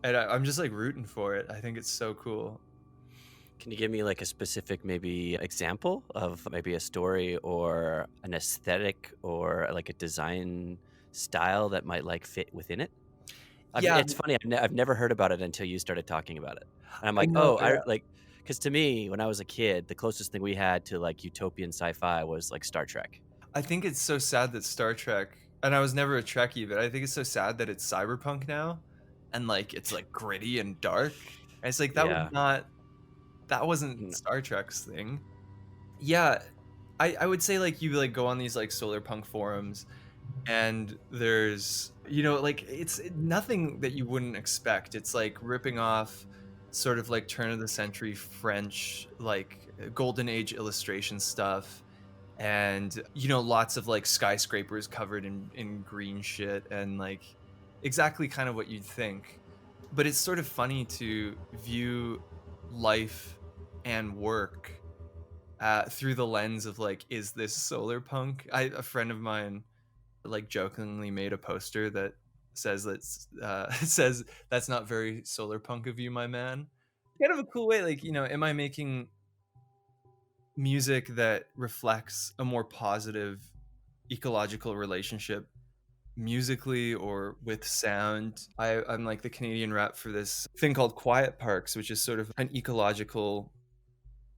And I'm just like rooting for it. I think it's so cool. Can you give me like a specific maybe example of maybe a story or an aesthetic or like a design style that might like fit within it? Yeah, It's funny. I've never heard about it until you started talking about it. And I'm I like, know. oh, I like, because to me, when I was a kid, the closest thing we had to like utopian sci-fi was like Star Trek. I think it's so sad that Star Trek, and I was never a Trekkie, but I think it's so sad that it's cyberpunk now, and like it's like gritty and dark. And it's like Yeah. that wasn't Star Trek's thing. Yeah, I would say like you like go on these like Solarpunk forums, and there's, you know, like it's nothing that you wouldn't expect. It's like ripping off sort of like turn of the century French like golden age illustration stuff, and, you know, lots of like skyscrapers covered in green shit, and like exactly kind of what you'd think. But it's sort of funny to view life and work through the lens of like, is this solar punk? A friend of mine like jokingly made a poster that says says that's not very solar punk of you, my man. Kind of a cool way, like, am I making music that reflects a more positive ecological relationship musically or with sound? I'm like the Canadian rep for this thing called Quiet Parks, which is sort of an ecological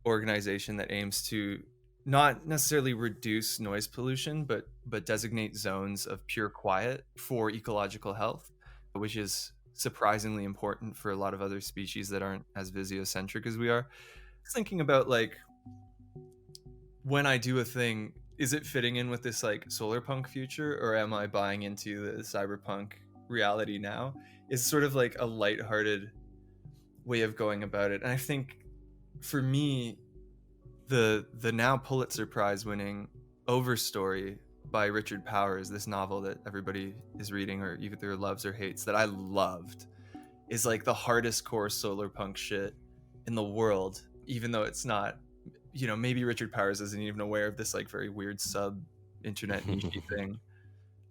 organization that aims to not necessarily reduce noise pollution, but designate zones of pure quiet for ecological health, which is surprisingly important for a lot of other species that aren't as visio-centric as we are. Thinking about like, when I do a thing, is it fitting in with this like solar punk future, or am I buying into the cyberpunk reality now? Is sort of like a lighthearted way of going about it. And I think for me, the now Pulitzer Prize winning Overstory by Richard Powers, this novel that everybody is reading or either loves or hates, that I loved, is like the hardest core solar punk shit in the world, even though it's not, maybe Richard Powers isn't even aware of this like very weird sub internet niche thing.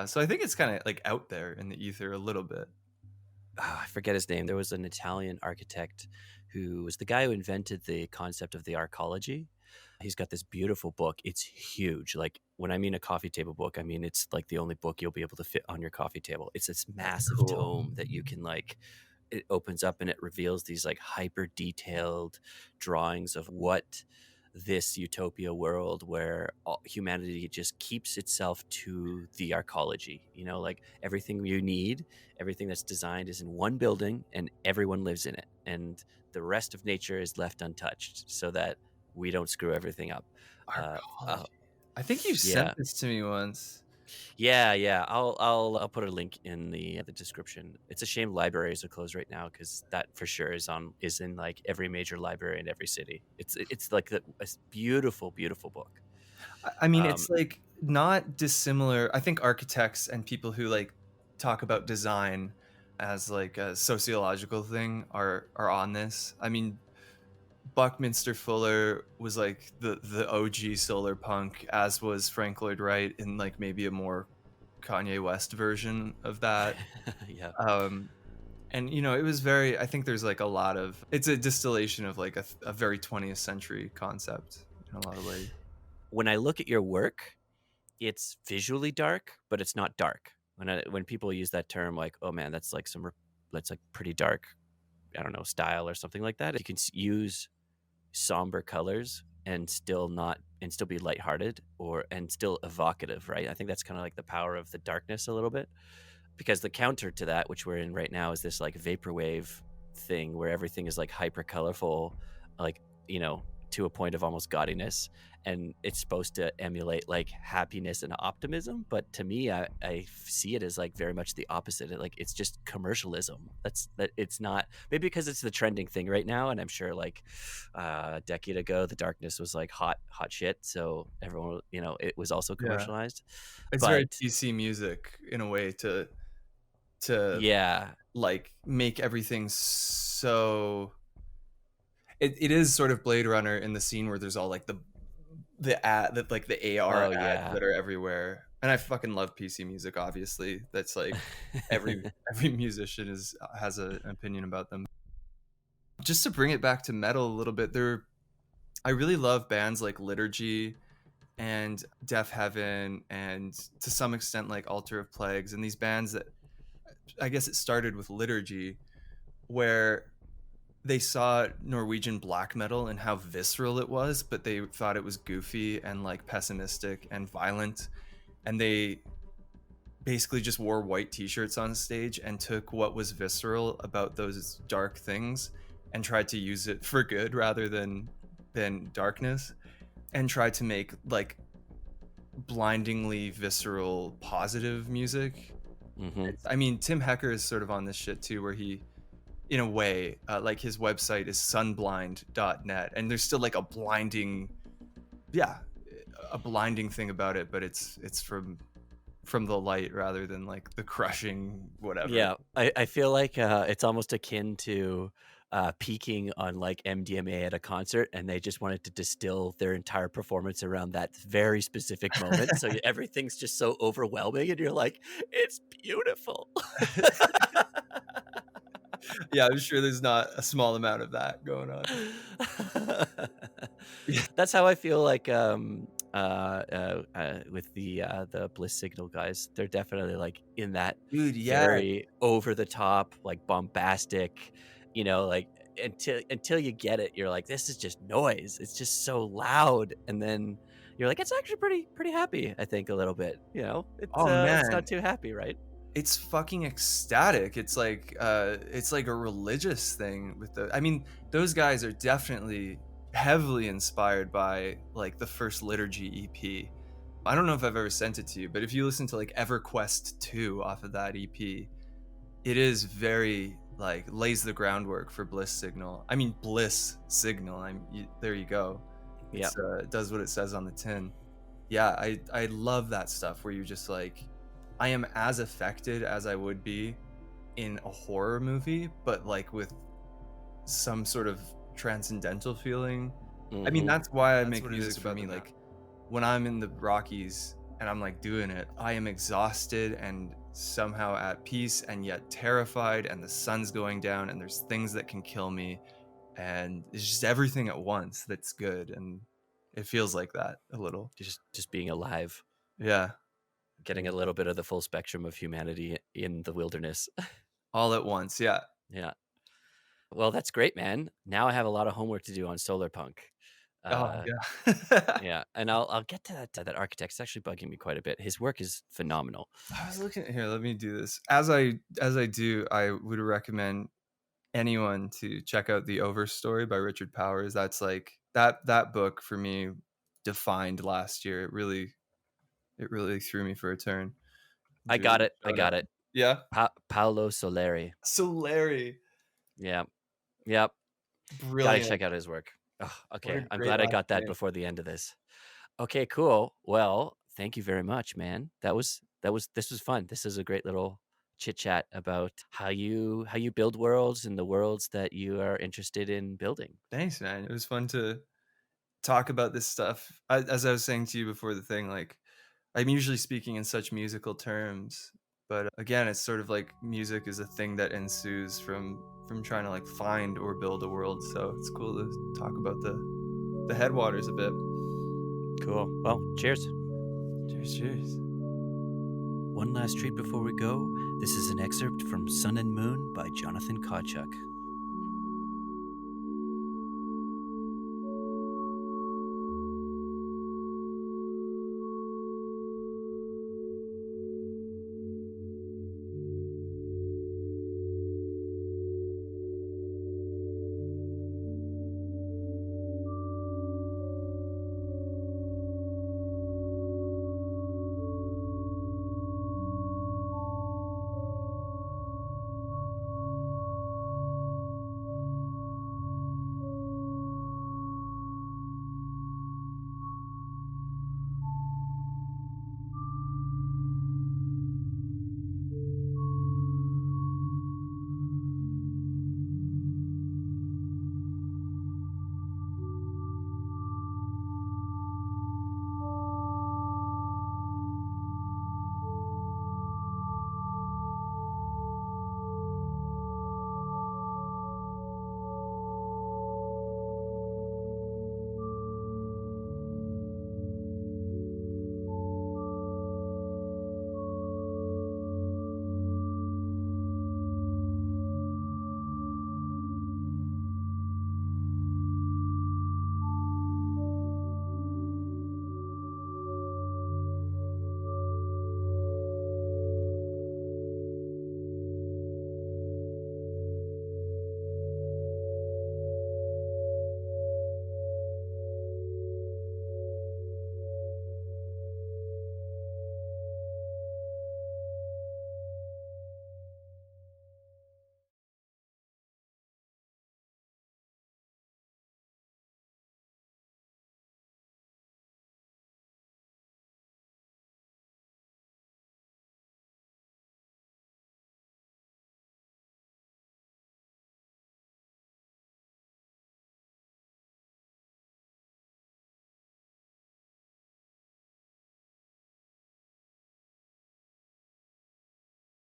So I think it's kind of like out there in the ether a little bit. I forget his name. There was an Italian architect who was the guy who invented the concept of the arcology. He's got this beautiful book. It's huge. Like, when I mean a coffee table book, I mean it's like the only book you'll be able to fit on your coffee table. It's this massive Cool. tome that you can like, it opens up and it reveals these like hyper detailed drawings of what this utopia world where humanity just keeps itself to the arcology, like everything you need, everything that's designed is in one building and everyone lives in it, and the rest of nature is left untouched so that we don't screw everything up. Arcology. I think you Yeah. sent this to me once. Yeah. I'll put a link in the description. It's a shame libraries are closed right now, because that for sure is in like every major library in every city. It's like a beautiful book. I mean, it's like not dissimilar. I think architects and people who like talk about design as like a sociological thing are on this. I mean, Buckminster Fuller was like the OG solar punk, as was Frank Lloyd Wright in like maybe a more Kanye West version of that. Yeah. And it was very, I think there's like a lot of, it's a distillation of like a very 20th century concept in a lot of ways. When I look at your work, it's visually dark, but it's not dark. When people use that term, like, oh man, that's like pretty dark, I don't know, style or something like that. You can use somber colors and still be lighthearted and still evocative, right? I think that's kind of like the power of the darkness a little bit, because the counter to that, which we're in right now, is this like vaporwave thing where everything is like hyper colorful, like, to a point of almost gaudiness, and it's supposed to emulate like happiness and optimism, but to me, I see it as like very much the opposite. It's just commercialism. It's not, maybe because it's the trending thing right now, and I'm sure like a decade ago the darkness was like hot shit, so everyone, it was also commercialized. It's very PC music in a way to yeah, like make everything so. It is sort of Blade Runner in the scene where there's all like the ad, that like the AR ads that are everywhere. And I fucking love PC music, obviously. That's like every musician has an opinion about them. Just to bring it back to metal a little bit, I really love bands like Liturgy and Deaf Heaven, and to some extent like Altar of Plagues, and these bands that, I guess it started with Liturgy, where they saw Norwegian black metal and how visceral it was, but they thought it was goofy and like pessimistic and violent. And they basically just wore white t-shirts on stage and took what was visceral about those dark things and tried to use it for good rather than darkness, and tried to make like blindingly visceral positive music. mm-hmm. I mean, Tim Hecker is sort of on this shit too, where he, in a way, like his website is sunblind.net, and there's still like a blinding thing about it, but it's from from the light rather than like the crushing whatever. Yeah, I feel like it's almost akin to peaking on like MDMA at a concert, and they just wanted to distill their entire performance around that very specific moment. So everything's just so overwhelming, and you're like, it's beautiful. Yeah, I'm sure there's not a small amount of that going on. Yeah. That's how I feel like with the Bliss Signal guys. They're definitely like in that Dude, yeah. very over the top, like bombastic, like until you get it, you're like, this is just noise. It's just so loud. And then you're like, it's actually pretty happy, I think, a little bit. Oh It's man, not too happy, right? it's fucking ecstatic. It's like a religious thing with I mean, those guys are definitely heavily inspired by like the first Liturgy EP. I don't know if I've ever sent it to you, but if you listen to like EverQuest 2 off of that EP, it is very like lays the groundwork for Bliss Signal. I mean Bliss Signal. There you go. Yeah. It does what it says on the tin. Yeah, I love that stuff where you're just like, I am as affected as I would be in a horror movie, but like with some sort of transcendental feeling. I mean, that's why I make music for me. Like when I'm in the Rockies and I'm like doing it, I am exhausted and somehow at peace and yet terrified, and the sun's going down and there's things that can kill me, and it's just everything at once that's good, and it feels like that a little. Just being alive. Yeah. Getting a little bit of the full spectrum of humanity in the wilderness. All at once. Yeah. Yeah. Well, that's great, man. Now I have a lot of homework to do on Solarpunk. Oh yeah. Yeah, and I'll get to that architect. It's actually bugging me quite a bit. His work is phenomenal. I was looking here. Let me do this. As I do, I would recommend anyone to check out The Overstory by Richard Powers. That's like that book for me defined last year. It really threw me for a turn. I got it. Yeah. Paolo Soleri. Soleri. Yeah. Yep. Brilliant. Gotta check out his work. Oh, okay. I'm great glad I last got that name. before the end of this. Okay, cool. Well, thank you very much, man. This was fun. This is a great little chit chat about how you build worlds and the worlds that you are interested in building. Thanks, man. It was fun to talk about this stuff. As I was saying to you before the thing, like I'm usually speaking in such musical terms, but again, it's sort of like music is a thing that ensues from trying to like find or build a world. So it's cool to talk about the headwaters a bit. Cool. Well, cheers. Cheers. One last treat before we go. This is an excerpt from Sun and Moon by Jonathan Kawchuk.